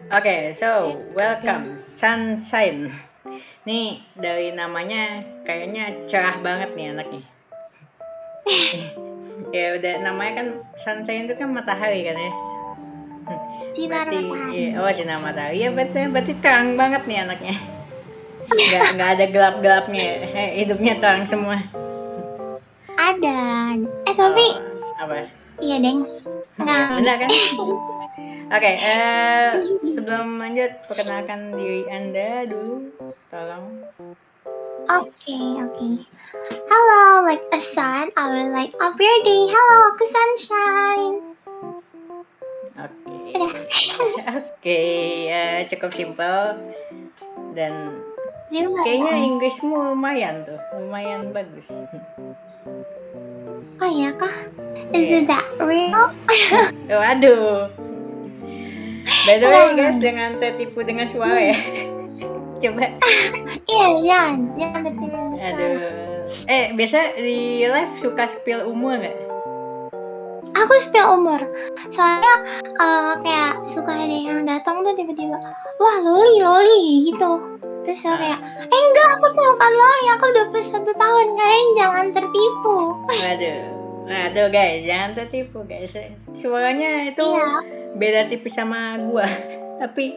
Oke, so welcome Sunshine. Nih dari namanya kayaknya cerah banget nih anaknya. Ya udah namanya kan Sunshine itu kan matahari kan ya. Sinar Berarti matahari. sinar matahari ya berarti terang banget nih anaknya. Nggak ada gelap-gelapnya ya. Hidupnya terang semua. Ada. Tapi Oh, apa? iya deng. Ya, Nggak. benar kan? Oke, sebelum lanjut perkenalkan diri Anda dulu, tolong. Oke. Halo, like a sun, I will light up your day. Halo, aku Sunshine. Oke, oke, cukup simpel dan kayaknya Zero. Inggrismu lumayan tuh, lumayan bagus. Oh iya kah? Iya. Is that real? Waduh. By the way guys, jangan tertipu dengan suara ya. Coba. Iya, jangan tertipu. Aduh. Biasa di live suka spill umur nggak? Aku spill umur. Soalnya kayak suka ada yang datang tuh tiba-tiba, wah loli gitu. Terus saya kayak, enggak, aku tuh bukan loli, aku 21 tahun. Kalian jangan tertipu. Waduh guys, jangan tertipu guys. Suaranya itu beda tipis sama gua, tapi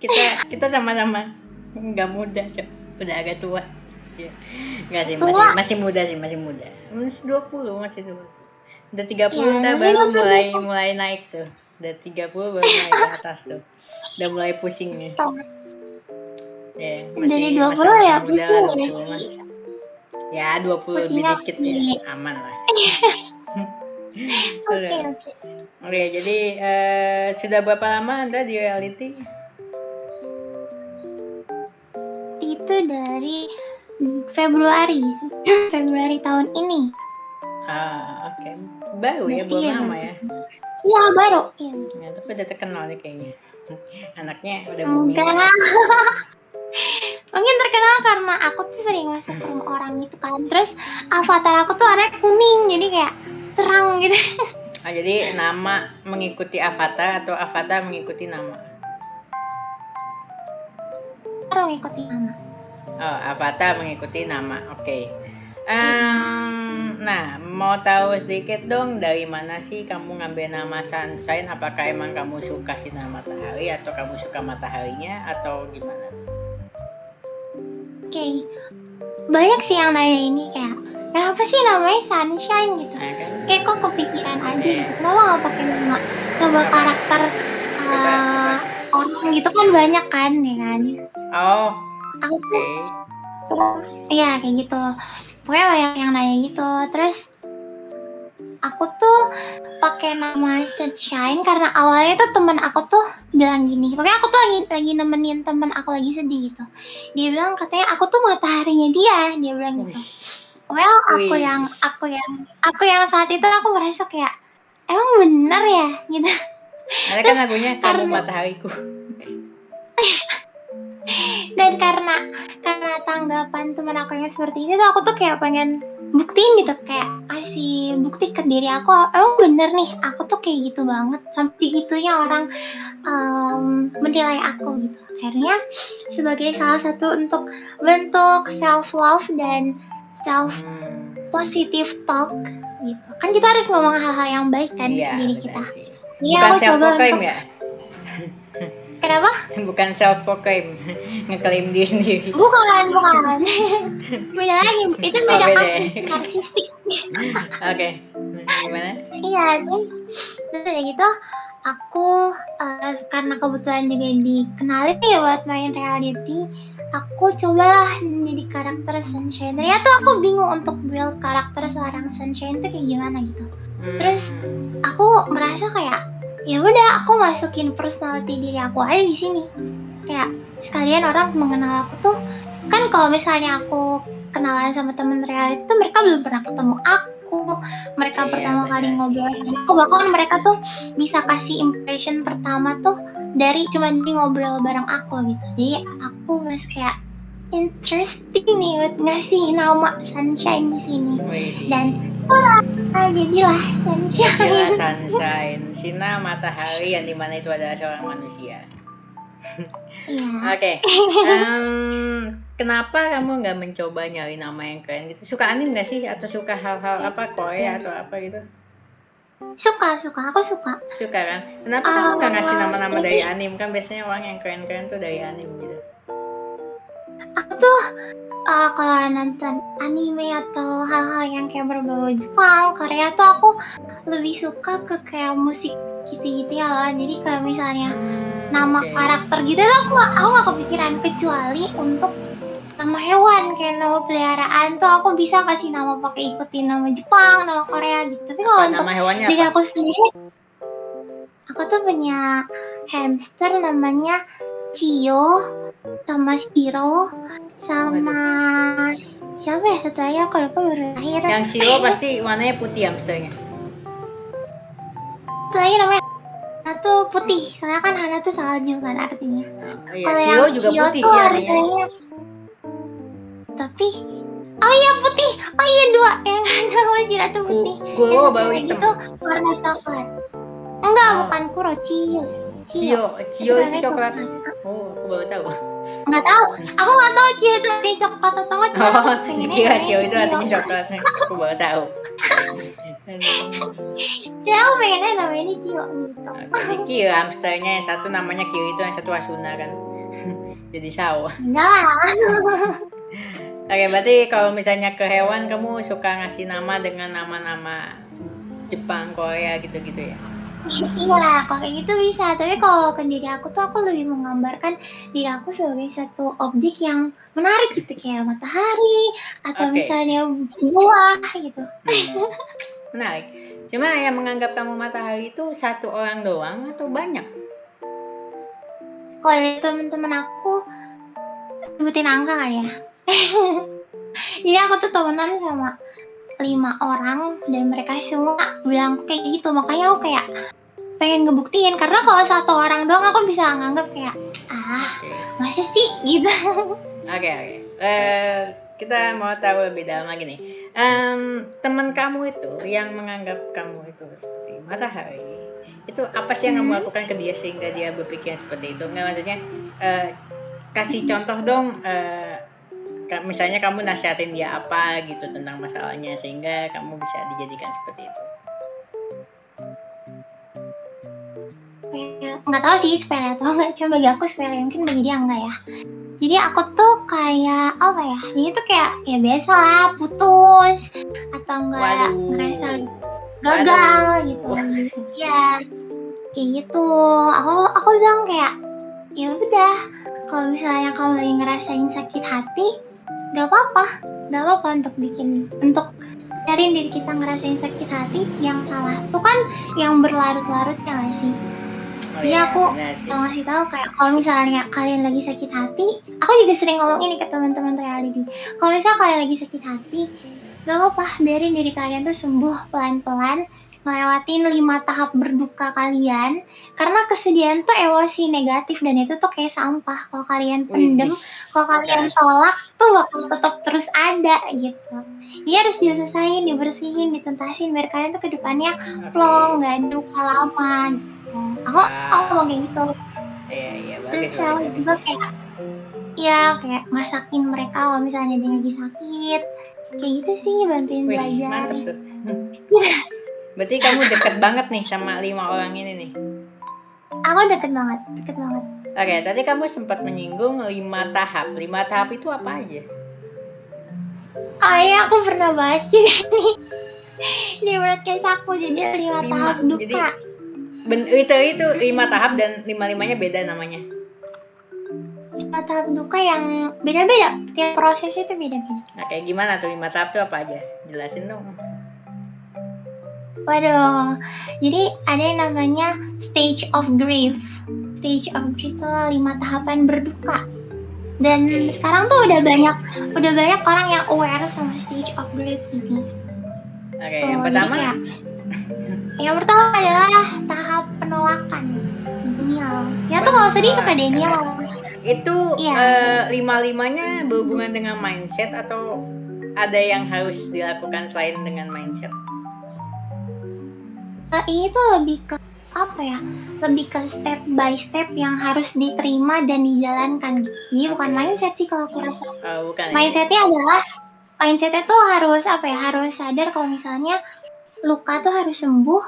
kita sama-sama nggak muda, Cok. Udah agak tua. Nggak sih, masih muda sih, masih muda. Masih 20, masih 20. Udah 30 udah baru mulai naik tuh. Udah 30 baru naik ke atas tuh. Udah mulai pusing nih. Ya, dari 20 ya pusing ya sih. Ya 20 lebih dikit ya, aman lah. Oke, jadi sudah berapa lama Anda di reality? Itu dari Februari tahun ini. Oke. Baru ya, belum lama ya? Iya, baru. Ya, tapi udah terkenal nih kayaknya. Anaknya udah booming. Mungkin terkenal karena aku tuh sering masuk ke rumah orang gitu kan. Terus avatar aku tuh warnanya kuning, jadi kayak terang gitu. Jadi nama mengikuti avatar atau avatar mengikuti nama? Mengikuti nama. Oh, avatar mengikuti nama. Oke. Nah, mau tahu sedikit dong dari mana sih kamu ngambil nama Sunshine? Apakah emang kamu suka sinar matahari atau kamu suka mataharinya atau gimana? Oke. Banyak sih yang nanya ini kayak, kenapa sih namanya Sunshine gitu? Kayak kok kepikiran aja gitu. Kenapa nggak pakai nama? Coba karakter orang gitu kan banyak kan, ya kan? Oh. Aku tuh, iya kayak gitu. Pokoknya banyak yang nanya gitu. Terus aku tuh pakai nama Sunshine karena awalnya tuh temen aku tuh bilang gini. Pokoknya aku tuh lagi nemenin temen aku lagi sedih gitu. Dia bilang katanya aku tuh mataharinya dia bilang gitu. Well, aku yang saat itu aku merasa kayak emang bener ya gitu. Ada kan lagunya Kamu Matahariku. Dan karena tanggapan teman aku yang seperti itu, aku tuh kayak pengen buktiin gitu, kayak kasih bukti ke diri aku, emang bener nih, aku tuh kayak gitu banget, sampai segitunya orang menilai aku gitu. Akhirnya sebagai salah satu untuk bentuk self love dan self positive talk gitu. Kan kita harus ngomong hal-hal yang baik kan ke diri kita. Jadi aku coba untuk ya? Kenapa? Bukan self proclaim, ngeklaim diri sendiri. Bukan. Beda lagi, itu beda kasus narsistik. Oke, gimana? Iya, dan gitu aku karena kebetulan juga dikenalin ya buat main reality, aku cobalah menjadi karakter Sunshine. Ternyata aku bingung untuk build karakter seorang Sunshine itu kayak gimana gitu. Terus aku merasa kayak ya udah aku masukin personality diri aku aja di sini. Kayak sekalian orang mengenal aku tuh kan, kalau misalnya aku kenalan sama temen reality tuh mereka belum pernah ketemu aku, mereka pertama kali ngobrol sama aku, bahkan mereka tuh bisa kasih impression pertama tuh dari cuma ngobrol bareng aku gitu. Jadi aku merasa kayak interesting nih buat ngasih nama Sunshine di sini. Dan Jadilah Jadilah sunshine. sunshine, sinar matahari yang dimana itu adalah seorang manusia. Iya. Oke. Kenapa kamu nggak mencoba nyari nama yang keren gitu? Suka anime nggak sih? Atau suka hal-hal apa Korea atau apa gitu? Suka, aku suka. Suka kan? Kenapa kamu nggak ngasih nama-nama dari Jadi anime? Kan biasanya orang yang keren-keren tuh dari anime gitu. aku tuh kalau nonton anime atau hal-hal yang kayak berbau Jepang, Korea tuh aku lebih suka ke kayak musik gitu-gitu ya lah. Jadi kayak misalnya nama karakter gitu tuh aku gak kepikiran, kecuali untuk nama hewan kayak nama peliharaan tuh aku bisa kasih nama pakai ikutin nama Jepang, nama Korea gitu. Tapi kalau untuk diri aku sendiri, aku tuh punya hamster namanya Cio sama Shiro sama siapa ya satu lagi aku lupa baru lahir. Yang Shiro pasti warnanya putih hamsternya. Satu lagi namanya Hana tuh putih, soalnya kan Hana tuh salju kan artinya. Iya, Kalau Shiro yang juga Cio putih tuh sih artinya. Tapi oh iya putih, oh iya dua yang nama Shiro tuh putih. Kuro baru hitam. Itu warna coklat. Enggak, bukan Kuro, Cio. Cio itu coklat. Oh, aku baru tahu. Nggak tahu, aku nggak tahu Cio itu artinya coklat atau nggak. Oh, kira Cio itu artinya coklat. Aku baru tahu. Ya aku pengennya namanya ini Cio gitu. Kira hamsternya yang satu namanya Kira itu, yang satu Asuna kan. Jadi sawah. Enggak. Oke, berarti kalau misalnya ke hewan kamu suka ngasih nama dengan nama-nama Jepang, Korea gitu-gitu ya? Iya, kalau kayak gitu bisa. Tapi kalau ke diri aku tuh aku lebih menggambarkan diri aku sebagai satu objek yang menarik gitu, kayak matahari atau misalnya buah gitu. Menarik. Cuma yang menganggap kamu matahari itu satu orang doang atau banyak? Kalau teman-teman aku sebutin angka kali ya. Jadi aku tuh temenan sama 5 orang dan mereka semua bilang kayak gitu, makanya aku kayak pengen ngebuktiin, karena kalau satu orang doang aku bisa nganggap kayak masa sih gitu. Oke. Kita mau tahu lebih dalam lagi nih. Teman kamu itu yang menganggap kamu itu seperti matahari, itu apa sih yang kamu lakukan ke dia sehingga dia berpikir seperti itu? Nggak, maksudnya kasih contoh dong. Misalnya kamu nasihatin dia apa gitu tentang masalahnya sehingga kamu bisa dijadikan seperti itu. Nggak tahu sih sepele atau enggak, cuma bagi aku sepele, mungkin bagi dia enggak ya. Jadi aku tuh kayak apa ya, ini tuh kayak ya biasa lah, putus atau enggak ngerasa gagal gitu. Ya kayak gitu. Aku bilang kayak ya udah, kalau misalnya kamu lagi ngerasain sakit hati, nggak apa-apa untuk biarin diri kita ngerasain sakit hati. Yang salah tuh kan yang berlarut-larut ya nggak sih? Jadi aku ngasih tahu kayak kalau misalnya kalian lagi sakit hati, aku juga sering ngomong ini ke teman-teman reality. Kalau misalnya kalian lagi sakit hati, gak apa-apa, biarin diri kalian tuh sembuh pelan-pelan, ngelewatin 5 tahap berduka kalian. Karena kesedihan tuh emosi negatif dan itu tuh kayak sampah. Kalau kalian pendem, kalau kalian tolak tuh bakal tetap terus ada gitu. Ya harus diselesain, dibersihin, ditentasin biar kalian tuh kedepannya plong, gak ada luka lama gitu. Aku ngomong kayak gitu. Iya, terus aku juga kayak masakin mereka kalau misalnya dia lagi sakit, kayak gitu sih, bantuin belajar. Mantep tuh. Berarti kamu deket banget nih sama 5 orang ini nih. Aku deket banget. Oke, tadi kamu sempat menyinggung 5 tahap. 5 tahap itu apa aja? Oh iya, aku pernah bahas juga nih di broadcast aku. Jadi 5 tahap duka. Itu 5 tahap dan 5-5-nya beda namanya. 5 tahap duka yang beda-beda, tiap proses itu beda-beda. Nah, kayak gimana tuh 5 tahap tuh apa aja? Jelasin dong. Waduh, jadi ada yang namanya stage of grief. Stage of grief itu 5 tahapan berduka. Dan sekarang tuh udah banyak orang yang aware sama stage of grief ini. Oke, yang pertama? Yang pertama adalah tahap penolakan. Denial. Ya tuh kalau sedih suka denial. Itu 5-5-nya berhubungan dengan mindset atau ada yang harus dilakukan selain dengan mindset? ini tuh lebih ke apa ya? Lebih ke step by step yang harus diterima dan dijalankan gitu. Jadi bukan mindset sih kalau aku rasa. Bukan ya? Mindsetnya tuh harus apa ya? Harus sadar kalau misalnya luka tuh harus sembuh,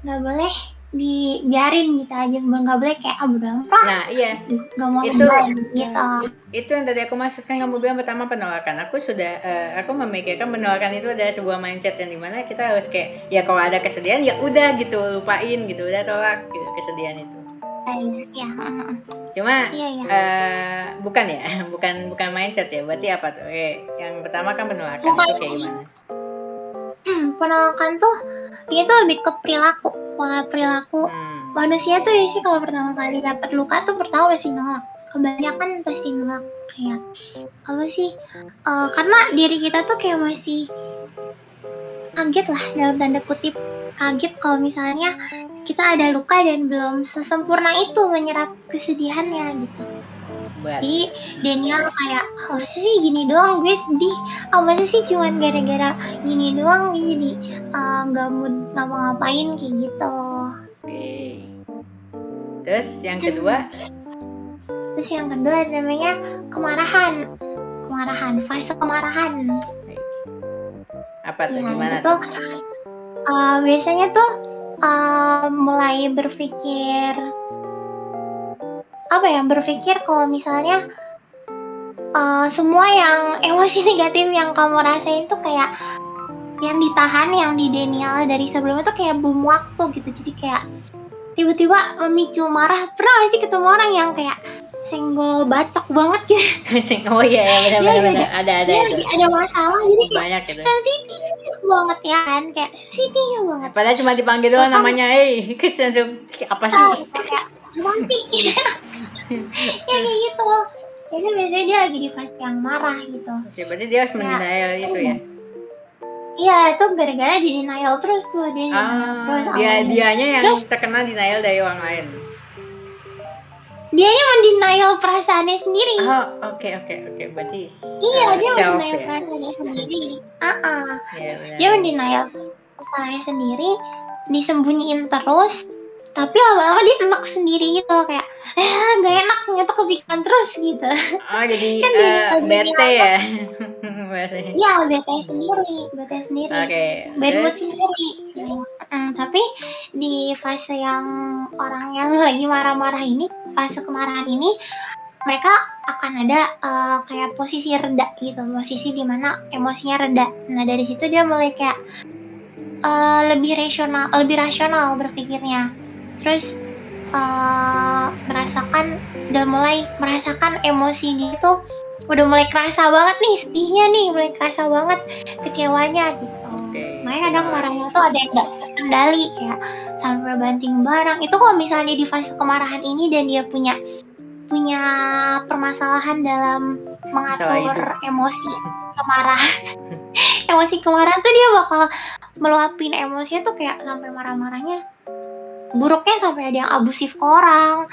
nggak boleh dibiarin gitu aja, nggak boleh kayak berdampak. Nah iya, nggak mau itu gitu. itu yang tadi aku maksudkan, kamu bilang pertama penolakan. Aku memikirkan penolakan itu adalah sebuah mindset yang dimana kita harus kayak ya kalau ada kesedihan ya udah gitu, lupain gitu, udah tolak gitu kesedihan itu. Iya. Cuma Iya. bukan ya, bukan mindset ya. Berarti apa tuh? Yang pertama kan penolakan, Bukan. itu kayak gimana? Penolakan tuh itu lebih ke perilaku, pola perilaku manusia tuh ya sih. Kalau pertama kali dapat luka tuh pertama pasti nolak, kebanyakan pasti nolak kayak apa sih, karena diri kita tuh kayak masih kaget lah, dalam tanda kutip kaget kalau misalnya kita ada luka dan belum sesempurna itu menyerap kesedihannya gitu. Jadi Daniel kayak masa sih gini doang gue sedih, masa sih cuman gara-gara gini doang jadi nggak mood ngapa-ngapain kayak gitu. Terus yang kedua namanya kemarahan, fase kemarahan. Apa tuh, gimana tuh? Biasanya tuh mulai berpikir kalau misalnya semua yang emosi negatif yang kamu rasain tuh kayak yang ditahan, yang di denial dari sebelumnya tuh kayak bom waktu gitu. Jadi kayak tiba-tiba memicu marah. Pernah gak sih ketemu orang yang kayak senggol bacok banget gitu? Oh iya, benar-benar ada lagi ada masalah jadi banyak gitu. Sensitif banget ya kan, kayak sensitif banget. Padahal cuma dipanggil doang namanya, apa sih? Kayak emosi. Ya kayak gitu. Biasanya dia lagi di fase yang marah gitu. Ya, berarti dia harus mendenial itu ya? Iya, itu gara-gara di denial terus tuh. Dianya yang terkena denial dari orang lain. Dianya mendenial perasaannya sendiri. Oke. Berarti iya, dia mendenial perasaannya sendiri. Dia mendenial perasaannya sendiri, disembunyiin terus. Tapi lama-lama dia enak sendiri gitu, kayak gak enak, ternyata kepikiran terus gitu. Jadi bete ya? Iya, bete sendiri. Bad mood sendiri. Tapi di fase yang orang yang lagi marah-marah ini, fase kemarahan ini, mereka akan ada kayak posisi reda gitu, posisi dimana emosinya reda. Nah dari situ dia mulai kayak lebih rasional berpikirnya. Terus udah mulai merasakan emosi gitu, udah mulai kerasa banget nih sedihnya nih, mulai kerasa banget kecewanya gitu. Makanya kadang marahnya tuh ada yang nggak terkendali, kayak sampai banting barang. Itu kalau misalnya di fase kemarahan ini dan dia punya permasalahan dalam mengatur emosi kemarahan tuh dia bakal meluapin emosinya tuh kayak sampai marah-marahnya buruknya sampai ada yang abusif ke orang,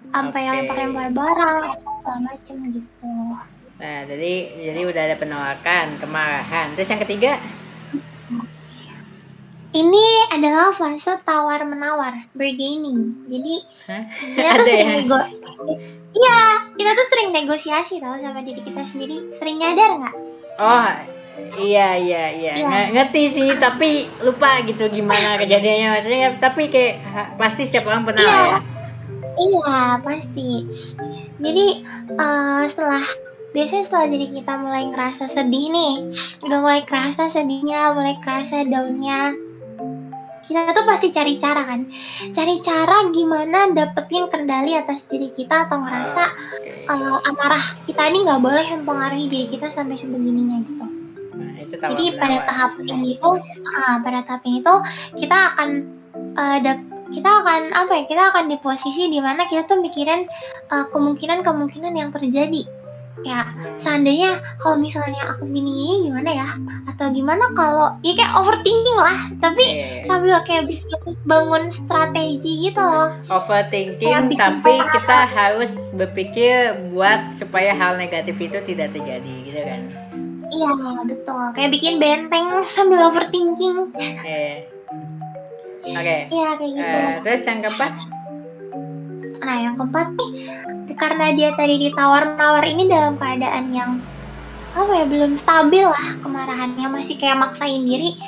sampai lempar-lempar barang segala macem gitu. Nah jadi udah ada penolakan, kemarahan. Terus yang ketiga? Ini adalah fase tawar-menawar, bargaining. Jadi kita tuh sering kita tuh sering negosiasi tau sama diri kita sendiri. Sering nyadar nggak? Iya. Ngerti sih, tapi lupa gitu gimana kejadiannya. Maksudnya tapi kayak pasti setiap orang pernah ya. Iya, pasti. Jadi biasanya setelah diri kita mulai ngerasa sedih nih, udah mulai kerasa sedihnya, mulai kerasa down-nya, kita tuh pasti cari cara gimana dapetin kendali atas diri kita, atau ngerasa amarah kita ini nggak boleh mempengaruhi diri kita sampai sebegininya gitu. Jadi pada tahap ini tuh kita akan di posisi dimana kita tuh mikirin kemungkinan yang terjadi. Kayak seandainya kalau misalnya aku gini gimana ya, atau gimana kalau kayak overthinking lah, tapi sambil kayak bangun strategi gitu loh. Overthinking tapi kita harus berpikir buat supaya hal negatif itu tidak terjadi gitu kan. Iya betul, kayak bikin benteng sambil overthinking. Oke. Iya kayak gitu. Terus yang keempat? Nah yang keempat nih, karena dia tadi ditawar-nawar ini dalam keadaan yang apa ya, belum stabil lah kemarahannya, masih kayak maksain diri,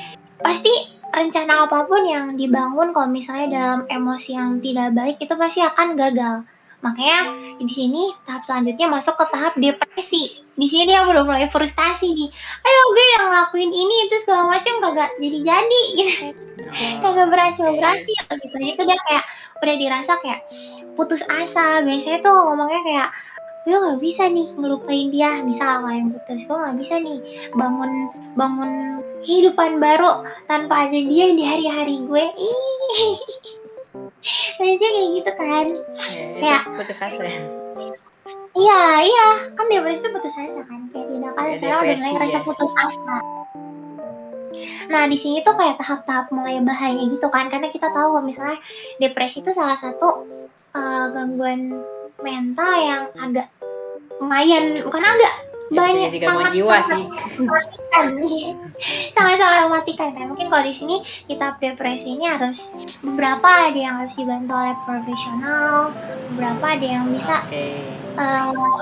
pasti rencana apapun yang dibangun kalau misalnya dalam emosi yang tidak baik itu pasti akan gagal. Makanya di sini tahap selanjutnya masuk ke tahap depresi. Di sini dia udah mulai frustasi nih. Aduh, gue udah ngelakuin ini itu segala macam kagak jadi-jadi gitu. Kagak berhasil gitu. Itu dia kayak udah dirasa kayak putus asa. Biasanya tuh ngomongnya kayak gue nggak bisa nih ngelupain dia, misal kalau yang putus, gue nggak bisa nih bangun kehidupan baru tanpa ada dia di hari-hari gue. Ih, biasanya kayak gitu kan. Kayak putus asa ya. Iya, kan depresi itu putus asa kan, kayak tidak kan sekarang udah mulai ngerasa putus asa. Nah di sini tuh kayak tahap-tahap mulai bahaya gitu kan, karena kita tahu kalau misalnya depresi itu salah satu gangguan mental yang agak lumayan, bukan agak banyak, sangat mematikan, sangat mematikan kan. Mungkin kalau di sini kita depresi ini harus beberapa ada yang harus dibantu oleh profesional, beberapa ada yang bisa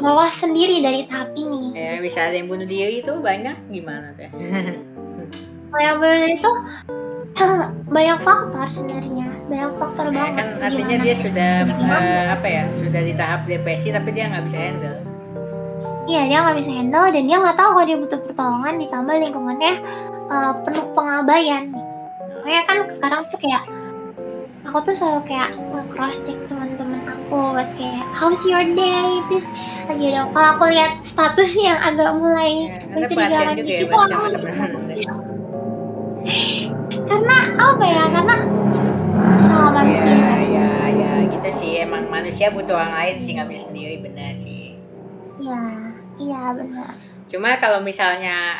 lolos sendiri dari tahap ini. Ya bisa ada yang bunuh diri itu banyak, gimana tuh? Kalau yang bunuh diri itu banyak faktor sebenarnya, banyak faktor banget. Kan artinya dia sudah sudah di tahap depresi tapi dia nggak bisa handle. Iya, dia nggak bisa handle dan dia nggak tahu kalau dia butuh pertolongan, ditambah lingkungannya penuh pengabaian. Makanya kan sekarang tuh kayak aku tuh selalu kayak nge-cross check teman-teman aku buat kayak how's your day, terus lagi dong kalau aku lihat statusnya yang agak mulai mencurigakan dikit tuh aku karena apa ya, karena sama manusia ya gitu sih, emang manusia butuh orang lain sih, nggak bisa sendiri, benar sih. Iya benar. Cuma kalau misalnya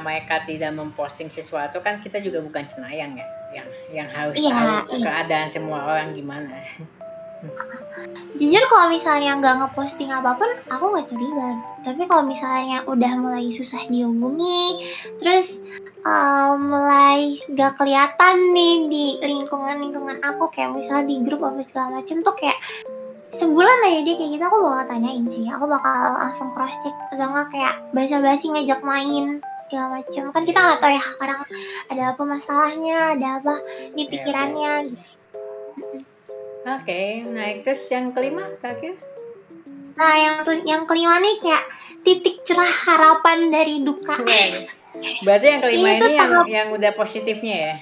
mereka tidak memposting sesuatu kan kita juga bukan cenayang ya, yang harus tahu keadaan semua orang gimana. Jujur kalau misalnya nggak ngeposting apapun aku nggak curiga, tapi kalau misalnya udah mulai susah dihubungi, terus mulai nggak kelihatan nih di lingkungan aku, kayak misalnya di grup apa segala macem tuh kayak sebulan aja dia kayak gitu, aku bakal tanyain sih, aku bakal langsung cross check atau nggak kayak basa-basi ngajak main segala macem. Kan kita nggak tahu ya orang ada apa masalahnya, ada apa di pikirannya gitu. Oke, nah terus yang kelima terakhir. Nah yang kelima nih kayak titik cerah harapan dari duka. Berarti yang kelima ini yang udah positifnya ya?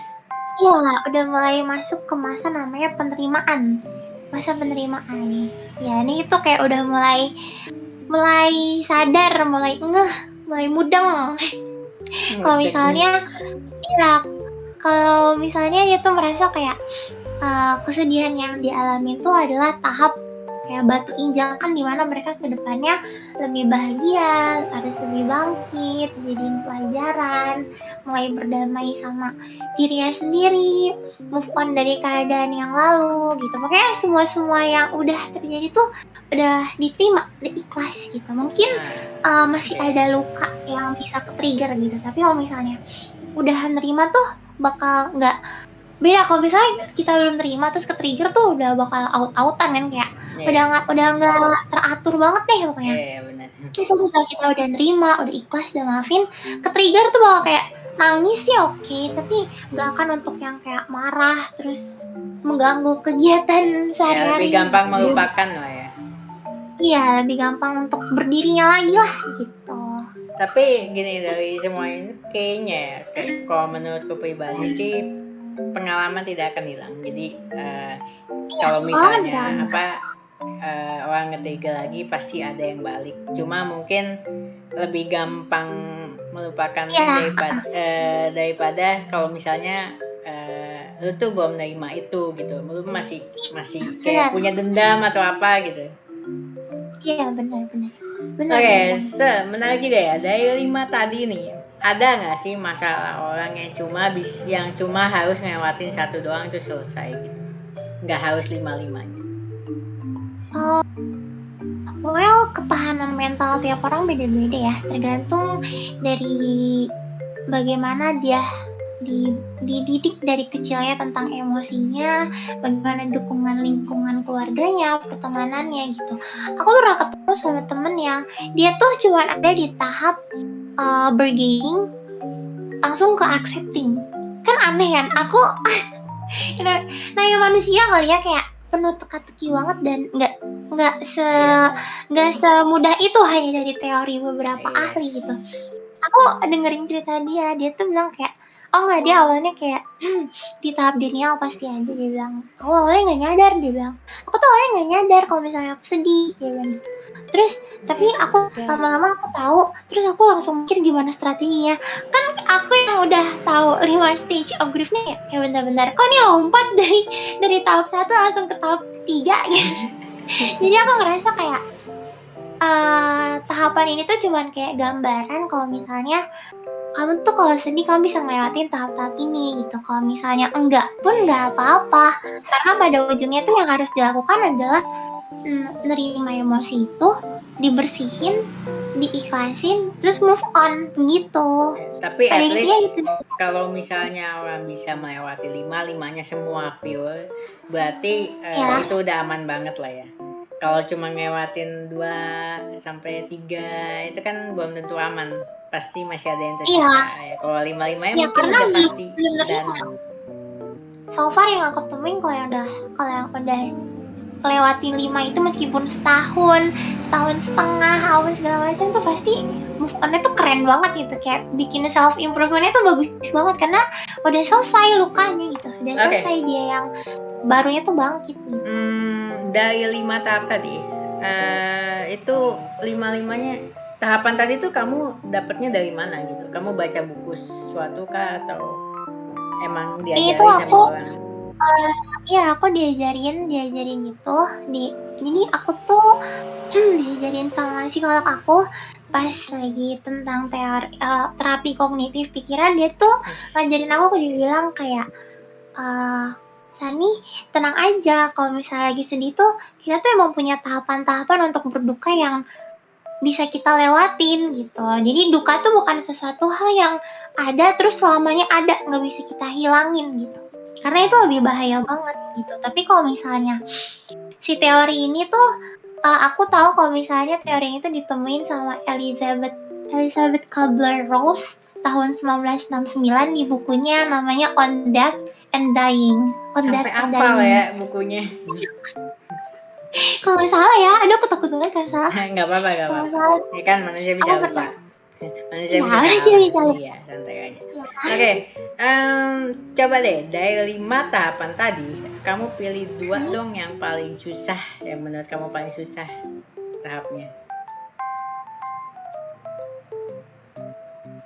Iya, udah mulai masuk ke masa namanya penerimaan. Masa penerimaan. Ya, ini itu kayak udah mulai sadar, mulai ngeh, mulai mudeng. Kalau misalnya kalau misalnya dia tuh merasa kayak kesedihan yang dialami itu adalah tahap kayak batu injakan di mana mereka ke depannya lebih bahagia, harus lebih bangkit, jadi pelajaran, mulai berdamai sama dirinya sendiri, move on dari keadaan yang lalu gitu. Makanya semua yang udah terjadi tuh udah diterima, udah ikhlas gitu. Mungkin masih ada luka yang bisa ke-trigger gitu, tapi kalau misalnya udah nerima tuh bakal nggak beda. Kalau misalnya kita belum terima terus ke-trigger tuh udah bakal out-outan kan, kayak udah nggak teratur banget deh pokoknya. Benar. Itu misalnya kita udah nerima, udah ikhlas, udah maafin, ke-trigger tuh bakal kayak nangis ya oke, tapi nggak akan untuk yang kayak marah terus mengganggu kegiatan sehari-hari. Lebih gampang melupakan lah ya. Iya, lebih gampang untuk berdirinya lagi lah gitu. Tapi gini, dari semua ini kayaknya kalau menurutku pribadi sih pengalaman tidak akan hilang. Jadi kalau misalnya orang ketiga lagi pasti ada yang balik. Cuma mungkin lebih gampang melupakan daripada kalau misalnya lu tuh belum nerima itu gitu. Lu masih kayak punya dendam atau apa gitu. Iya benar. Oke, menarik juga ya. Dari 5 tadi nih, ada nggak sih masalah orang yang cuma harus ngelewatin satu doang itu selesai gitu, nggak harus 5-5-nya? Well, ketahanan mental tiap orang beda-beda ya, tergantung dari bagaimana dia dididik dari kecilnya tentang emosinya, bagaimana dukungan lingkungan keluarganya, pertemanannya gitu. Aku pernah ketemu sama temen yang dia tuh cuma ada di tahap bargaining langsung ke accepting. Kan aneh kan? Aku namanya manusia kali ya, kayak penuh teka-teki banget dan nggak semudah itu hanya dari teori beberapa ahli gitu. Aku dengerin cerita dia tuh bilang kayak, oh nggak, dia awalnya kayak di tahap denial pasti ada, dia bilang. Aku awalnya nggak nyadar, dia bilang. Aku tuh awalnya nggak nyadar kalau misalnya aku sedih, dia bilang gitu. Terus tapi aku lama-lama aku tahu, terus aku langsung mikir gimana strateginya. Kan aku yang udah tahu 5 stage of grief nih, kayak benar-benar kok ini lompat dari tahap 1 langsung ke tahap 3 gitu. Jadi aku ngerasa kayak tahapan ini tuh cuman kayak gambaran kalau misalnya kamu tuh kalau sedih kamu bisa ngelewatin tahap-tahap ini gitu. Kalau misalnya enggak pun nggak apa-apa, karena pada ujungnya tuh yang harus dilakukan adalah nerima emosi itu, dibersihin, diikhlasin, terus move on gitu. Tapi Pada at intinya least gitu. kalau misalnya orang bisa melewati 5-5-nya semua pure, berarti Ya. itu udah aman banget lah ya. Kalau cuma ngelewatin 2-3 itu kan belum tentu aman. Pasti masih ada yang tersisa. Ya, kalau 5-5-nya Ya, mungkin karena udah pasti belum dan nerima. So far yang aku temuin kalau yang udah lewatin 5 itu meskipun setahun setengah, apa segala macam tuh pasti move on-nya tuh keren banget gitu, kayak bikin self improvement-nya tuh bagus banget karena udah selesai lukanya gitu, udah selesai dia yang barunya tuh bangkit gitu. Dari 5 tahap tadi, itu 5-5-nya tahapan tadi tuh kamu dapatnya dari mana gitu? Kamu baca buku sesuatu kah atau emang diajarin sama orang? Iya, aku diajarin gitu. Jadi aku tuh diajarin sama psikolog aku pas lagi tentang terapi kognitif pikiran. Dia tuh ngajarin aku, dia bilang kayak, Sani tenang aja, kalau misalnya lagi sedih tuh kita tuh emang punya tahapan-tahapan untuk berduka yang bisa kita lewatin gitu. Jadi duka tuh bukan sesuatu hal yang ada terus selamanya ada, nggak bisa kita hilangin gitu. Karena itu lebih bahaya banget gitu. Tapi kalau misalnya si teori ini tuh aku tahu kalau misalnya teori ini tuh ditemuin sama Elizabeth Kubler-Ross tahun 1969 di bukunya namanya On Death and Dying. Sampai hafal ya bukunya. Kalau nggak salah ya, aduh aku takut banget kalau salah. Nggak apa-apa. Ya kan manusia bisa lupa. Manusia bisa lupa. Iya, santai aja. Oke, coba deh dari 5 tahapan tadi, kamu pilih 2 dong yang paling susah, yang menurut kamu paling susah tahapnya.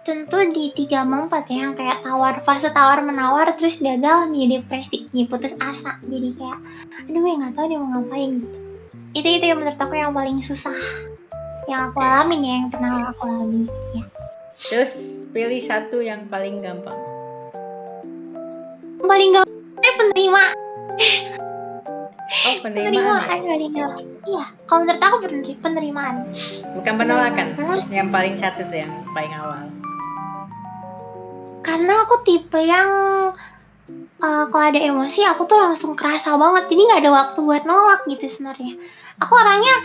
Tentu di 3 sama 4 ya, yang kayak fase tawar menawar terus gagal, jadi depresi, jadi putus asa, jadi kayak aduh ya nggak tahu dia mau ngapain gitu. Itu yang menurut aku yang paling susah yang aku alamin ya, yang pernah aku alami ya. Terus pilih 1 yang paling gampang. Paling gampang penerima. Oh, penerimaan. Paling gampang. Iya, kalau menurut aku penerimaan. Bukan penolakan. Yang paling 1 tuh yang paling awal. Karena aku tipe yang kalau ada emosi aku tuh langsung kerasa banget, jadi nggak ada waktu buat nolak gitu sebenarnya. Aku orangnya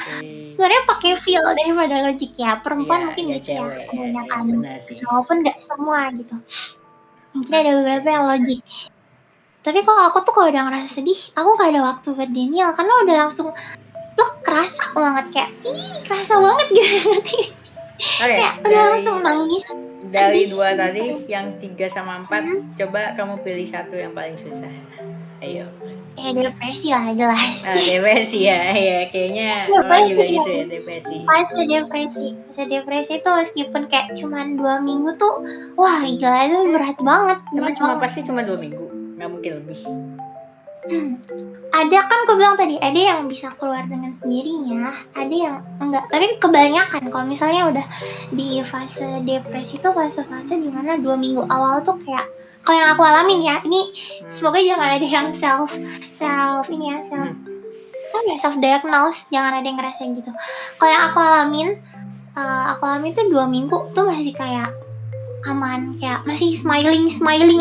sebenarnya pakai feel daripada logik ya, perempuan mungkin gitu ya kebanyakan, walaupun nggak semua gitu, mungkin ada beberapa yang logik. Tapi kalau aku tuh kalau udah ngerasa sedih, aku nggak ada waktu buat denial karena udah langsung kerasa banget, kayak kerasa banget gitu ngerti. Kayak udah langsung nangis. Dari 2 tadi, yang 3 sama 4, coba kamu pilih 1 yang paling susah. Ayo. Depresi lah jelas. Depresi ya, kayaknya orang juga gitu ya, depresi. Fase depresi itu meskipun kayak cuma 2 minggu tuh, wah gila itu berat banget. Pasti cuma 2 minggu, nggak mungkin lebih. Ada kan aku bilang tadi, ada yang bisa keluar dengan sendirinya, ada yang enggak. Tapi kebanyakan kalau misalnya udah di fase depresi itu fase-fase dimana 2 minggu awal tuh kayak kalau yang aku alamin ya, ini semoga jangan ada yang self diagnose, jangan ada yang ngerasain gitu. Kalau yang aku alamin tuh 2 minggu tuh masih kayak aman, kayak masih smiling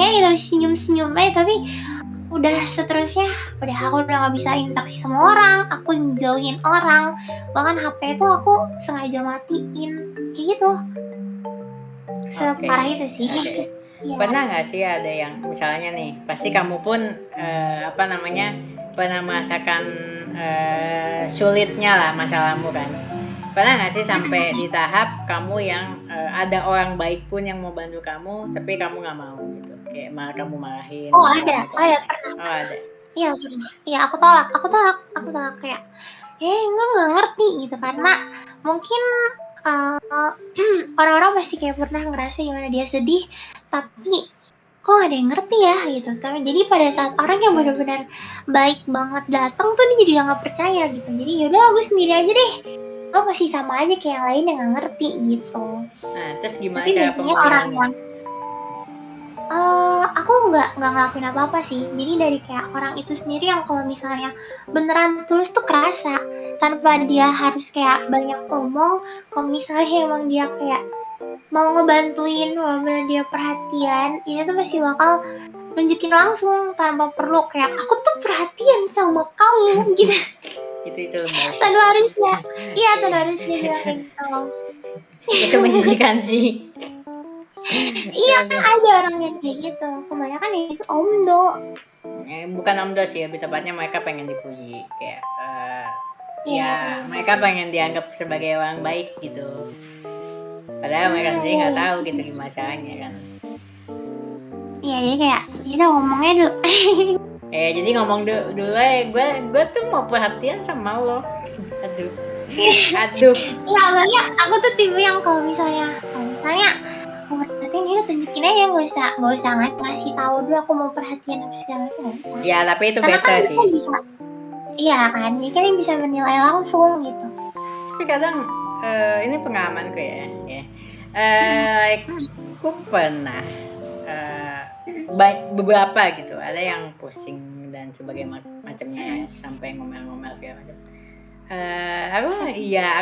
aja, masih senyum aja, tapi udah seterusnya aku udah nggak bisa interaksi sama orang, aku jauhin orang, bahkan HP itu aku sengaja matiin kayak gitu, separah itu sih. Oke. Iya. Pernah nggak sih ada yang misalnya nih, pasti kamu pun pernah merasakan sulitnya lah masalahmu kan. Pernah nggak sih sampai di tahap kamu yang ada orang baik pun yang mau bantu kamu, tapi kamu nggak mau gitu, kayak malah kamu marahin? Oh ada pernah. Oh ada. Iya pernah. Iya aku tolak kayak nggak ngerti gitu, karena mungkin orang-orang pasti kayak pernah ngerasa gimana dia sedih, tapi kok ada yang ngerti ya gitu. Tapi jadi pada saat orang yang benar-benar baik banget datang tuh dia jadi nggak percaya gitu. Jadi yaudah aku sendiri aja deh, lo pasti sama aja kayak yang lain yang nggak ngerti gitu. Nah terus gimana Tapi cara biasanya orang pemulihannya? yang aku nggak ngelakuin apa-apa sih. Jadi dari kayak orang itu sendiri yang kalau misalnya beneran tulus tuh kerasa, tanpa dia harus kayak banyak ngomong. Kalau misalnya emang dia kayak mau ngebantuin, bener dia perhatian, itu tuh pasti bakal nunjukin langsung tanpa perlu kayak aku tuh perhatian sama kamu gitu. Itu lembaga. Tanpa harus dia, tanpa harus dia bilang kayak gitu. Itu menjijikan sih. Iya kan ada orang yang kayak gitu. Kebanyakan itu omdo. Bukan omdo sih, lebih tepatnya mereka pengen dipuji, kayak ya mereka pengen dianggap sebagai orang baik gitu. Padahal mereka sendiri nggak tahu gitu gimana caranya kan. Iya jadi kayak udah ngomongnya dulu. Jadi ngomong dulu gue tuh mau perhatian sama lo. Aduh. Iya makanya aku tuh tipe yang kalau misalnya mau perhatian dia tunjukin aja, nggak usah ngasih tahu dulu aku mau perhatian apa segala macam, nggak usah. Ya tapi itu karena beda kan sih. Bisa, iya kan, jadi kan bisa menilai langsung gitu. Tapi kadang ini pengalamanku ya. Aku pernah beberapa gitu, ada yang pusing dan sebagainya macamnya, sampai ngomel-ngomel segala macam.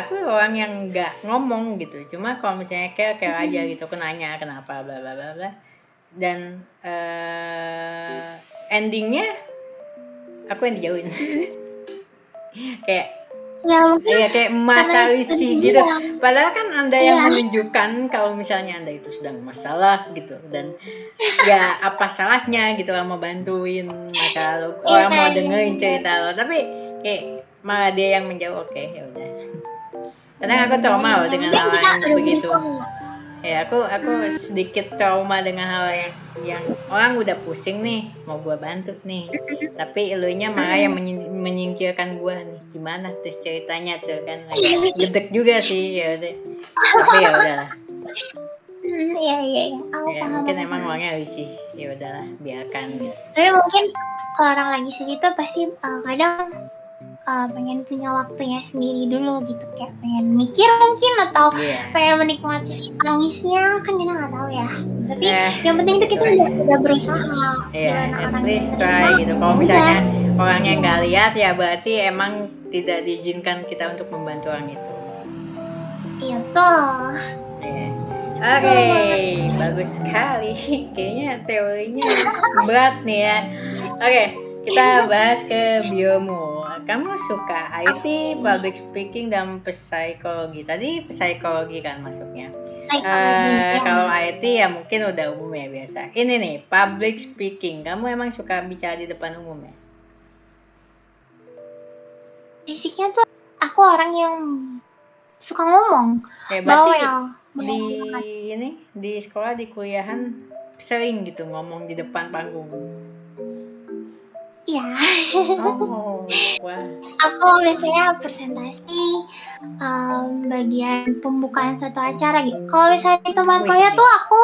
Aku orang yang nggak ngomong gitu, cuma kalau misalnya kayak aja gitu, aku nanya kenapa bla bla bla bla, dan endingnya aku yang dijauhin. kayak kayak masa risih gitu. Padahal kan Anda yang menunjukkan kalau misalnya Anda itu sedang masalah gitu, dan ya apa salahnya gitu orang mau bantuin masalah lo, orang mau dengerin cerita lo, tapi kayak malah dia yang menjauh. Oke, ya udah. Kadang aku trauma dengan hal yang begitu. Ya aku sedikit trauma dengan hal yang orang udah pusing nih mau gua bantu nih, tapi elunya malah yang menyingkirkan gua nih. Gimana tuh ceritanya tuh kan, agak gedek juga sih. Ya udah, tapi ya udahlah. Iya aku paham. Mungkin emang orangnya risih, ya udahlah biarkan gitu. Tapi mungkin kalau orang lagi sedih tuh pasti kadang pengen punya waktunya sendiri dulu gitu, kayak pengen mikir mungkin, atau pengen menikmati tangisnya, kan kita nggak tahu ya. Tapi yang penting itu kita udah berusaha. At least try gitu. Kalau misalnya orangnya nggak lihat, ya berarti emang tidak diizinkan kita untuk membantu orang itu. Iya tuh. Oke, bagus sekali. Kayaknya teorinya berat nih ya. Oke, kita bahas ke biomu. Kamu suka IT, public speaking, dan psikologi. Tadi psikologi kan masuknya. Kalau IT ya mungkin udah umum ya, biasa. Ini nih, public speaking. Kamu emang suka bicara di depan umum ya? Basicnya tuh aku orang yang suka ngomong. Berarti di sekolah, di kuliahan sering gitu ngomong di depan panggung. Iya. Wah. Aku biasanya presentasi, bagian pembukaan satu acara gitu. Kalau misalnya di tempat kuliah tuh aku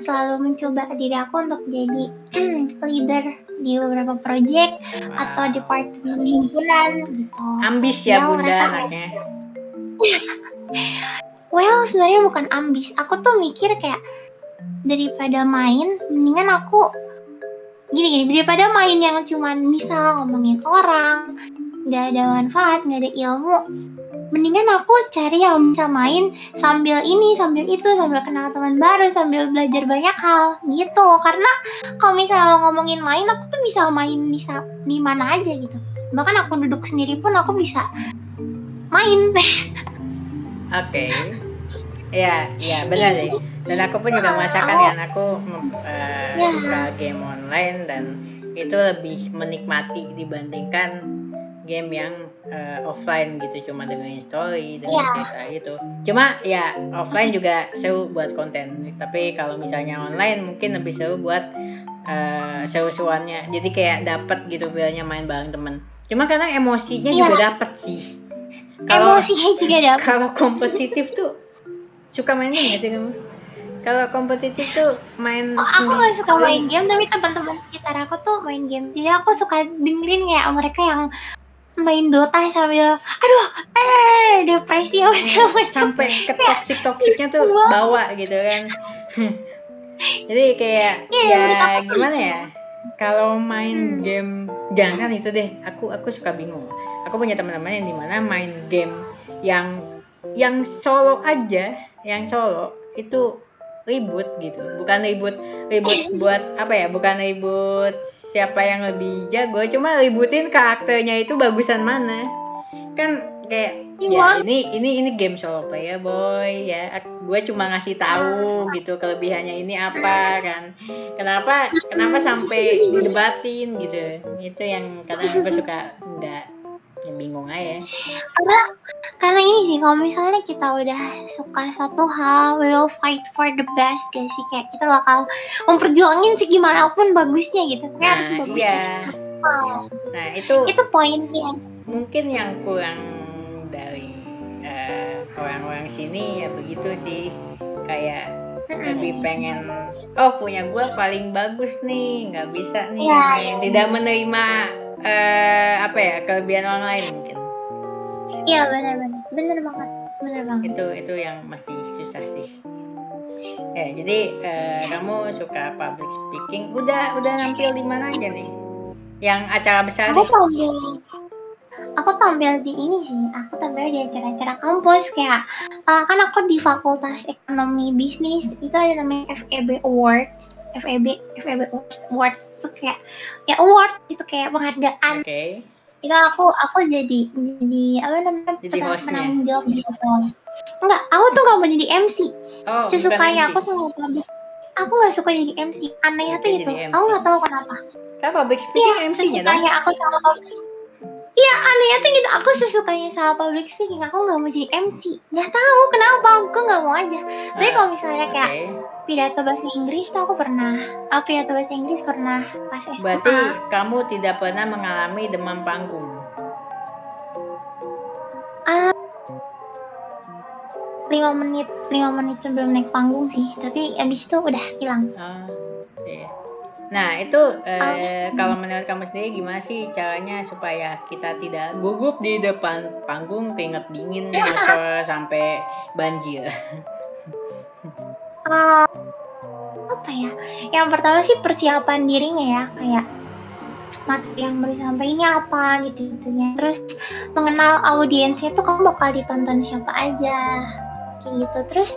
selalu mencoba diri aku untuk jadi leader di beberapa project atau departemen himpunan gitu. Ambis ya bunda anaknya. Well, sebenarnya bukan ambis. Aku tuh mikir kayak daripada main, mendingan aku gini, daripada main yang cuman misal ngomongin orang, nggak ada manfaat, nggak ada ilmu, mendingan aku cari yang bisa main sambil ini, sambil itu, sambil kenal teman baru, sambil belajar banyak hal gitu. Karena kalau misalnya ngomongin main, aku tuh bisa main di mana aja gitu. Bahkan aku duduk sendiri pun aku bisa main. Oke. Ya benar sih. Dan aku pun juga merasakan kan, aku suka game online dan itu lebih menikmati dibandingkan game yang offline gitu, cuma dengan story dan cerita gitu. Cuma ya offline juga seru buat konten, tapi kalau misalnya online mungkin lebih seru buat seru-seruannya. Jadi kayak dapet gitu feelnya main bareng temen. Cuma kadang emosinya juga dapet sih. Emosinya juga dapet. Kalau kompetitif tuh suka main game gak sih kamu? Kalau kompetitif tuh main aku gak suka main game, tapi teman-teman sekitar aku tuh main game. Jadi aku suka dengerin kayak mereka yang main Dota sambil depresi sampai ke toksiknya tuh bawa gitu kan. Jadi kayak ya gimana ya, kalau main game jangan itu deh, aku suka bingung. Aku punya teman-teman yang dimana main game yang solo aja, yang solo itu ribut gitu, bukan ribut buat apa ya, bukan ribut siapa yang lebih jago, cuma ributin karakternya itu bagusan mana. Kan kayak ya ini game solo player boy ya, gue cuma ngasih tahu gitu kelebihannya ini apa kan, kenapa sampai didebatin gitu. Itu yang kadang gue suka nggak, ya bingung aja. Karena ini sih, kalau misalnya kita udah suka satu hal, we will fight for the best, gak sih? Kayak kita bakal memperjuangin segimanapun bagusnya gitu. Kayak harus bagus. Nah itu poinnya. Mungkin yang kurang dari orang-orang sini ya begitu sih, kayak lebih pengen punya gue paling bagus nih, nggak bisa nih tidak menerima kelebihan orang lain mungkin. Iya benar banget. Itu yang masih susah sih. Jadi kamu suka public speaking, udah nampil di mana aja nih? Yang acara besar? Aku tampil di ini sih. Aku tampil di acara-acara kampus kayak kan aku di Fakultas Ekonomi Bisnis, itu ada namanya FEB Awards. FEB Awards itu kayak award itu kayak penghargaan. Itu aku jadi apa namanya, penanggung jawab di situ. Enggak, aku tuh gak mau jadi MC. Sesukanya aku sama public, aku gak suka jadi MC. Anehnya tuh itu, aku gak tahu kenapa. Kenapa public speaking MC-nya dong? Sesukanya aku sama public. Iya, anehnya tuh gitu, aku sesukanya sama public speaking, aku gak mau jadi MC. Gak tahu kenapa, aku gak mau aja. Tapi kalau misalnya kayak pidato bahasa Inggris tuh aku pernah. Pidato bahasa Inggris pernah pas SMA. Berarti kamu tidak pernah mengalami demam panggung? 5 menit sebelum naik panggung sih, tapi abis itu udah hilang. Nah itu kalau menurut kamu sendiri gimana sih caranya supaya kita tidak gugup di depan panggung, keringat dingin ngocor sampai banjir? Apa ya? Yang pertama sih persiapan dirinya ya, kayak materi yang mau disampaikannya apa gitu-gitunya. Terus mengenal audiensnya tuh, kamu bakal ditonton siapa aja kayak gitu. Terus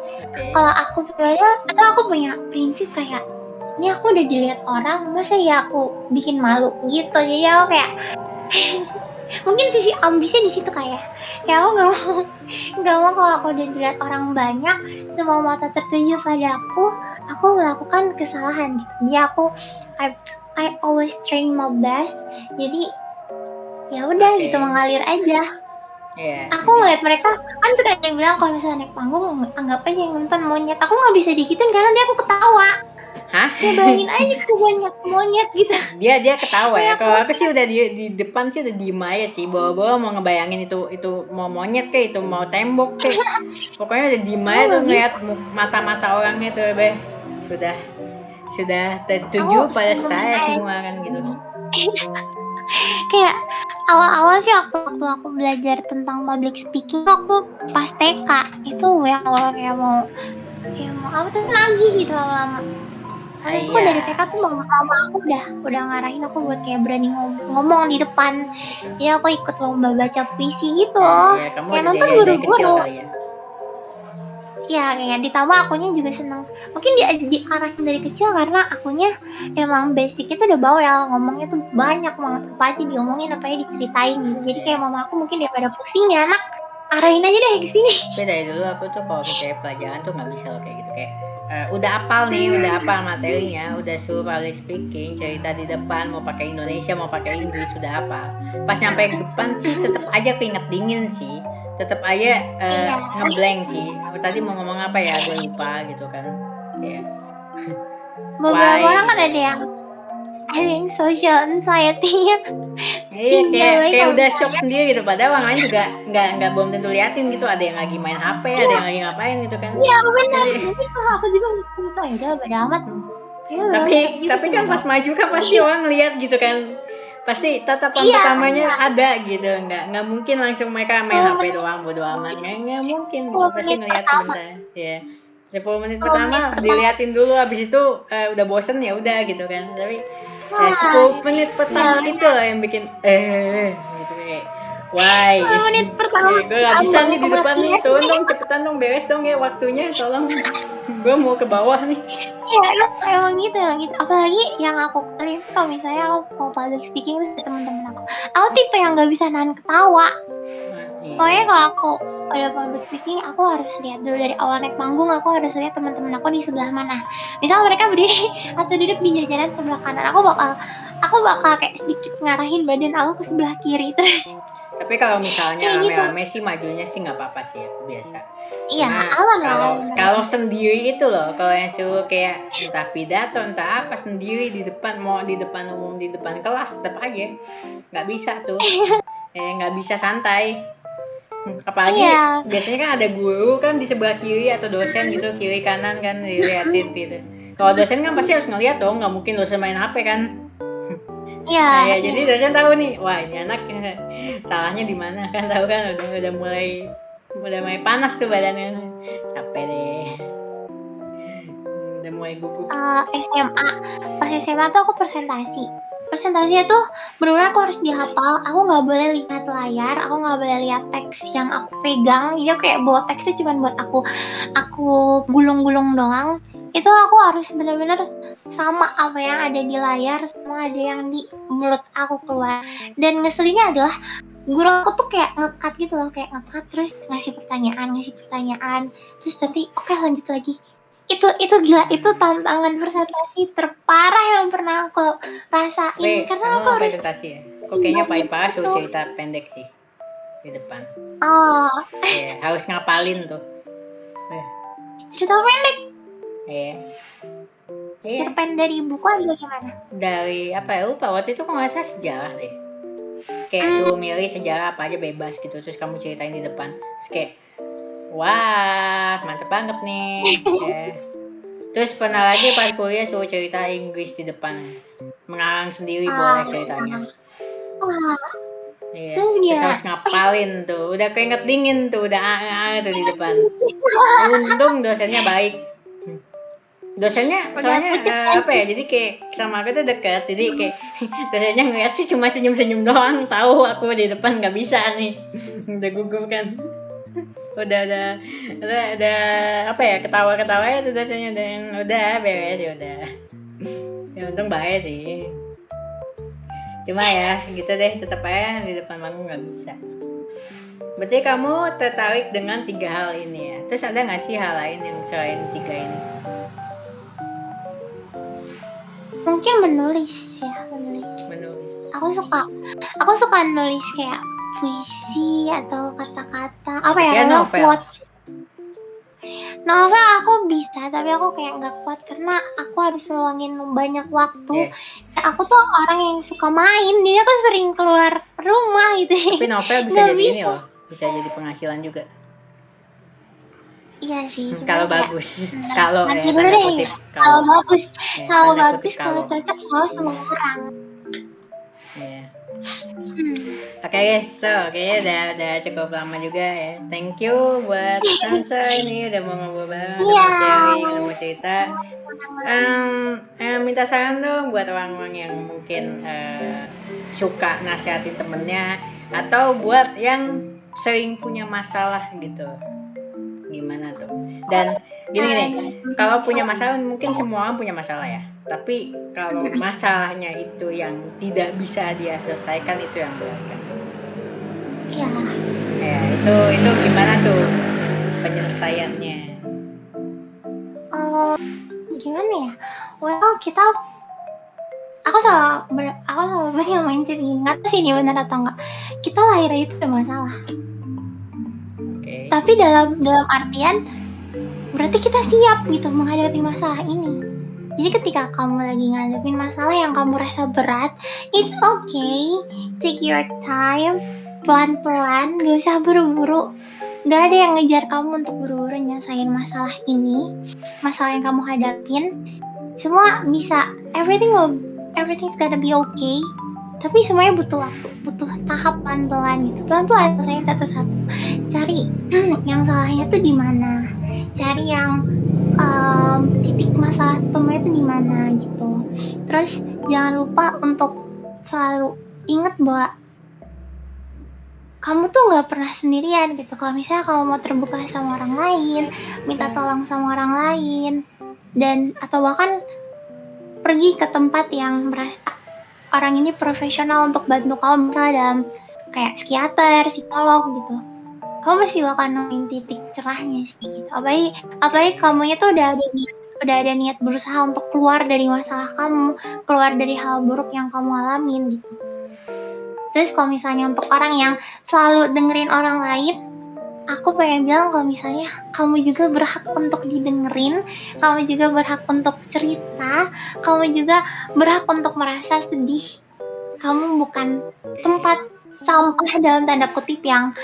kalau aku punya prinsip kayak, ini aku udah dilihat orang, masa ya aku bikin malu gitu. Jadi aku kayak mungkin sisi ambisnya di situ kayak aku nggak mau kalau aku udah dilihat orang banyak, semua mata tertuju pada aku melakukan kesalahan gitu. Jadi I always trying my best. Jadi ya udah gitu, mengalir aja. Aku ngeliat mereka kan suka ada yang bilang kalau misalnya naik panggung anggap aja yang nonton monyet. Aku nggak bisa digituin karena nanti aku ketawa. Hah? Ya bayangin aja tuh monyet gitu. Dia ketawa ya. Kalau aku sih udah di depan sih udah diem aja sih. Bawa mau ngebayangin itu mau monyet kayak itu mau tembok kayak. Pokoknya udah diem aja tuh ngeliat mata-mata orangnya tuh, be. Sudah tertuju pada saya semua kan gitu. Kayak awal-awal sih waktu aku belajar tentang public speaking, aku pas TK itu yang awal kayak mau apa tuh nagih gitu lama-lama. Makanya aku dari TK tuh mama aku udah ngarahin aku buat kayak berani ngomong di depan. Ya aku ikut lomba baca puisi gitu. Ya, kamu Kayak udah nonton dari kecil guru-guru. kali ya. Ya kayak ditambah akunya juga seneng. Mungkin diarahin dari kecil karena akunya emang basic itu udah bawel, ngomongnya tuh banyak banget, apa aja diomongin, apa aja diceritain gitu. Jadi kayak mama aku mungkin daripada pusing ya anak, arahin aja deh ke sini. Tapi dari dulu aku tuh kalau misalnya pelajaran tuh nggak bisa loh kayak gitu, kayak udah apal nih, udah apal materinya, udah suruh public speaking, cerita di depan, mau pakai Indonesia mau pakai Inggris, sudah apal. Pas nyampe ke depan sih tetap aja keinget dingin sih, tetap aja ngeblank sih. Tadi mau ngomong apa ya, ada lupa gitu kan. Kayak Beberapa orang kan ada yang social anxiety-nya tinggi, kayak udah shock sendiri gitu, padahal orang lain juga nggak belum tentu liatin gitu, ada yang lagi main HP, ada yang lagi ngapain gitu kan. Iya benar, itu aku juga gitu, ya beda amat. Tapi kan pas maju kan pasti orang ngeliat gitu kan, pasti tatapan pertamanya ada gitu, nggak mungkin langsung mereka main HP doang bodo amat, nggak mungkin, pasti ngeliat sebentar ya. 10 menit pertama diliatin dulu, habis itu udah bosen ya udah gitu kan. Tapi 10 menit pertama itu lah yang bikin gitu kayak why 10 menit pertama gue gak bisa nih di depan nih, tolong dong cepetan dong, beres dong ya waktunya, tolong gue mau ke bawah nih. Iya emang gitu. Apalagi yang aku kenalin tuh kalau misalnya aku mau public speaking terus teman-teman aku tipe yang nggak bisa nahan ketawa. Pokoknya kalau aku pada public speaking, aku harus lihat dulu dari awal naik panggung, aku harus lihat teman-teman aku di sebelah mana. Misal mereka berdiri atau duduk di jajaran sebelah kanan, aku bakal kayak sedikit ngarahin badan aku ke sebelah kiri terus. Tapi kalau misalnya rame-rame sih majunya sih nggak apa-apa sih, aku biasa. Iya, kalau sendiri itu loh, kalau yang suruh kayak entah pidato entah apa sendiri di depan, mau di depan umum, di depan kelas, tetap aja nggak bisa tuh, nggak bisa santai. Apalagi biasanya kan ada guru kan di sebelah kiri atau dosen gitu, kiri kanan kan diliatin gitu. Kalau dosen kan pasti harus ngeliat dong, nggak mungkin dosen main HP kan. Iya. Jadi dosen tahu nih, wah ini anak salahnya di mana kan, tahu kan, udah mulai panas tuh badannya, capek deh, udah mulai gugup. Pas SMA tuh aku presentasinya tuh benar-benar aku harus dihafal, aku nggak boleh lihat layar, aku nggak boleh lihat teks yang aku pegang, jadi kayak bawa teksnya cuma buat aku gulung-gulung doang. Itu aku harus benar-benar sama apa yang ada di layar sama ada yang di mulut aku keluar. Dan ngeselinnya adalah guru aku tuh kayak ngekat gitu loh, kayak ngekat terus ngasih pertanyaan, terus nanti oke, lanjut lagi. Itu gila, itu tantangan presentasi terparah yang pernah aku rasain. Karena aku harus presentasi ya. Kok kayaknya paling parah suruh cerita pendek sih di depan. Harus ngapalin tuh. Cerita pendek? Cerpen dari buku atau gimana? Dari apa ya, lupa, waktu itu kok nggak salah sejarah deh. Kayak suruh milih sejarah apa aja bebas gitu, terus kamu ceritain di depan, terus kayak wah mantep banget nih. Terus pernah lagi pas kuliah suruh cerita Inggris di depan, mengarang sendiri boleh ceritanya. Terus harus ngapalin tuh, udah keinget dingin tuh, udah tuh di depan. Untung dosennya baik. Dosennya soalnya apa ya, jadi kayak sama aku tuh deket, jadi kayak dosennya ngeliat sih cuma senyum-senyum doang, tahu aku di depan nggak bisa nih. Udah gugup kan, udah apa ya, ketawa-ketawa ya tuh dosennya, dan udah beres ya udah. Ya untung baik sih, cuma ya gitu deh, tetap aja di depan panggung nggak bisa. Berarti kamu tertarik dengan 3 hal ini ya, terus ada nggak sih hal lain yang selain 3 ini? Mungkin menulis. Aku suka nulis kayak puisi atau kata-kata apa ya, quotes. Novel aku bisa, tapi aku kayak nggak kuat karena aku harus luangin banyak waktu. Aku tuh orang yang suka main, jadi aku sering keluar rumah gitu. Tapi novel bisa jadi ini loh, bisa jadi penghasilan juga. Iya sih. Kalau bagus, kalau bagus, kalau cocok sama orang. Oke guys, kayaknya udah cukup lama juga ya. Thank you buat Sansa ini udah mau ngobrol bareng, udah mau sharing, udah mau cerita. Minta saran dong buat orang-orang yang mungkin suka nasihatin temennya, atau buat yang sering punya masalah gitu. Gimana tuh? Dan gini, kalau punya masalah mungkin semua orang punya masalah ya. Tapi kalau masalahnya itu yang tidak bisa dia selesaikan, itu yang berat kan. Ya, itu gimana tuh penyelesaiannya? Gimana ya? Well, aku selalu punya mindset gini, nggak tahu sih ini benar atau enggak. Kita lahir itu ada masalah. Okay. Tapi dalam artian berarti kita siap gitu menghadapi masalah ini. Jadi ketika kamu lagi ngadepin masalah yang kamu rasa berat, it's okay, take your time, pelan-pelan, gak usah buru-buru. Gak ada yang ngejar kamu untuk buru-buru nyelesain masalah ini, masalah yang kamu hadapin. Semua bisa, everything's gonna be okay. Tapi semuanya butuh waktu, butuh tahap pelan-pelan gitu. Pelan-pelan selesai satu-satu. Cari yang salahnya tuh di mana. Cari yang titik masalah temunya itu di mana gitu. Terus jangan lupa untuk selalu ingat bahwa kamu tuh nggak pernah sendirian gitu. Kalau misalnya kamu mau terbuka sama orang lain, minta tolong sama orang lain, dan atau bahkan pergi ke tempat yang merasa orang ini profesional untuk bantu kamu, misalnya dalam kayak psikiater, psikolog gitu, kamu pasti bakal nemuin titik cerahnya sih gitu. Apalagi kamunya tuh udah ada niat berusaha untuk keluar dari masalah kamu, keluar dari hal buruk yang kamu alamin gitu. Terus kalau misalnya untuk orang yang selalu dengerin orang lain, aku pengen bilang kalau misalnya kamu juga berhak untuk didengerin, kamu juga berhak untuk cerita, kamu juga berhak untuk merasa sedih. Kamu bukan tempat sampah dalam tanda kutip yang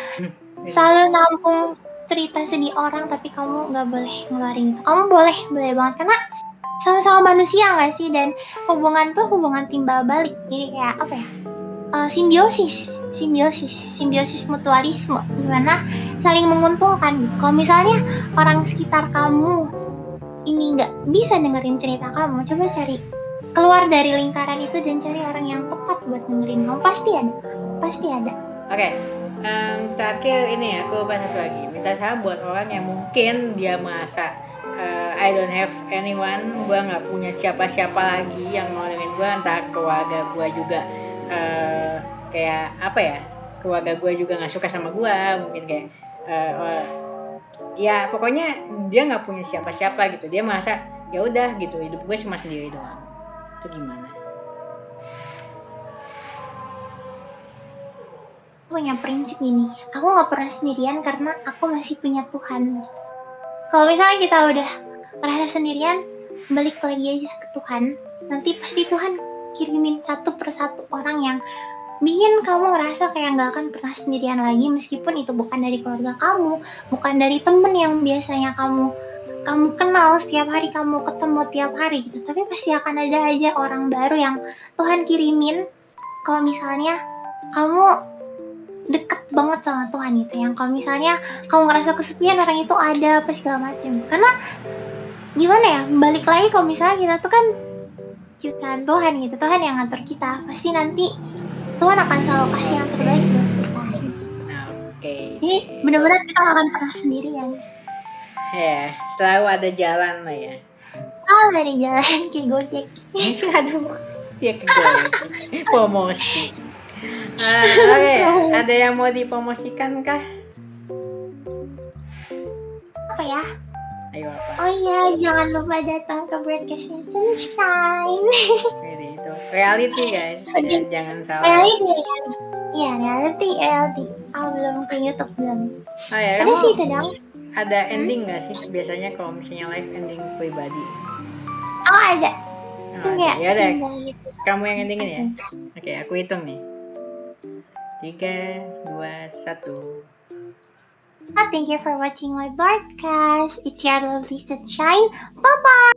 selalu nampung cerita sedih orang, tapi kamu nggak boleh ngeluarin itu. Kamu boleh banget, karena sama-sama manusia nggak sih, dan hubungan tuh hubungan timbal balik. Jadi kayak apa ya? Simbiosis mutualisme, dimana saling menguntungkan gitu. Kalau misalnya orang sekitar kamu ini nggak bisa dengerin cerita kamu, coba cari keluar dari lingkaran itu dan cari orang yang tepat buat dengerin kamu. Pasti ada. Oke. Terakhir ini aku lupa satu lagi. Minta saran buat orang yang mungkin dia merasa I don't have anyone, gue nggak punya siapa-siapa lagi yang mau dengerin gue, entah keluarga gue juga kayak apa ya, keluarga gue juga nggak suka sama gue, mungkin kayak ya pokoknya dia nggak punya siapa-siapa gitu, dia merasa ya udah gitu, hidup gue cuma sendiri doang. Itu gimana? Punya prinsip gini, aku nggak pernah sendirian karena aku masih punya Tuhan gitu. Kalau misalnya kita udah merasa sendirian, balik lagi aja ke Tuhan, nanti pasti Tuhan kirimin satu persatu orang yang bikin kamu ngerasa kayak nggak akan pernah sendirian lagi, meskipun itu bukan dari keluarga kamu, bukan dari temen yang biasanya kamu kenal setiap hari, kamu ketemu tiap hari gitu. Tapi pasti akan ada aja orang baru yang Tuhan kirimin kalau misalnya kamu deket banget sama Tuhan gitu, yang kalau misalnya kamu ngerasa kesepian, orang itu ada apa segala macam. Karena gimana ya, balik lagi kalau misalnya kita tuh kan ciptaan Tuhan gitu, Tuhan yang ngatur kita, pasti nanti Tuhan akan selalu kasih yang terbaik buat kita gitu. Jadi benar-benar kita gak akan pernah sendirian. Ya, selalu ada jalan lah ya. Selalu ada jalan kayak Gojek. Aduh. Ya ke Gojek. Promosi. Oke, ada yang mau dipromosikan kah? Apa ya? Ayo apa? Oh iya, jangan lupa datang ke broadcastnya Sunshine. Jadi itu reality guys, jangan salah. Reality. Iya, reality. Belum ke YouTube belum. Oh ya, ada sih tadang. Ada ending nggak sih biasanya kalau misalnya live ending pribadi? Oh ada. Enggak. Ya udah. Kamu yang endingin ya. Oke, aku hitung nih. 3, 2, 1. Thank you for watching my broadcast. It's your lovely Sunshine. Bye-bye.